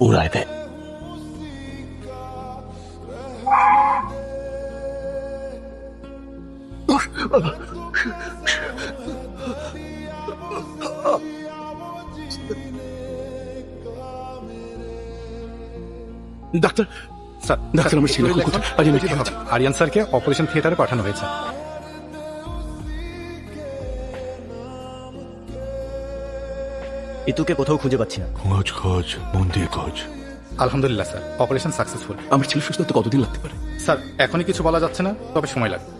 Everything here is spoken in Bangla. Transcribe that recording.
উড়ায় দেয়। ডাক্তার, স্যার ডাক্তার, আমার ছেলে কোথায়? আরিয়ান স্যারকে অপারেশন থিয়েটারে পাঠানো হয়েছে। ইতুকে কোথাও খুঁজে পাচ্ছি না। খোঁজ খোঁজ, মন দিয়ে খোঁজ। আলহামদুলিল্লাহ স্যার, অপারেশন সাকসেসফুল। আমার ছেলে সুস্থ হতে কতদিন লাগতে পারে? স্যার এখনই কিছু বলা যাচ্ছে না, তবে সময় লাগবে।